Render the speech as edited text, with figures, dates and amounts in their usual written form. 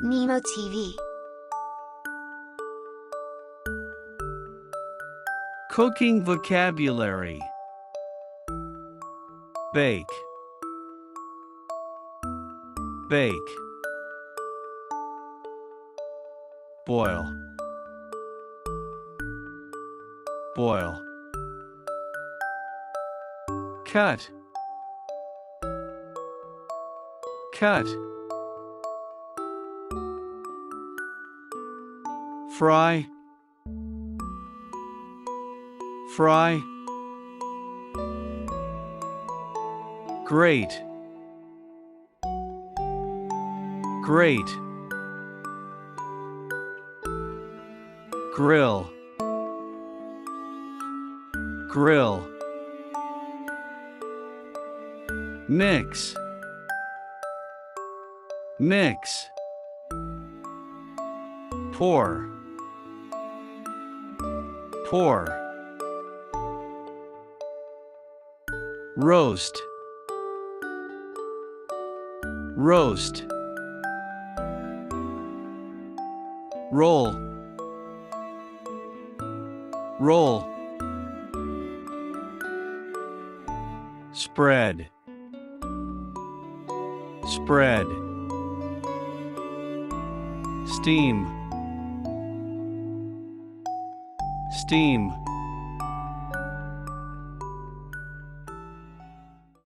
Nemo TV. Cooking vocabulary. Bake. Bake. Boil. Boil. Cut. Cut. Fry. Fry. Grate. Grate. Grill. Grill. Mix. Mix. Pour. Pour. Roast. Roast. Roll. Roll. Spread. Spread. Steam. Steam.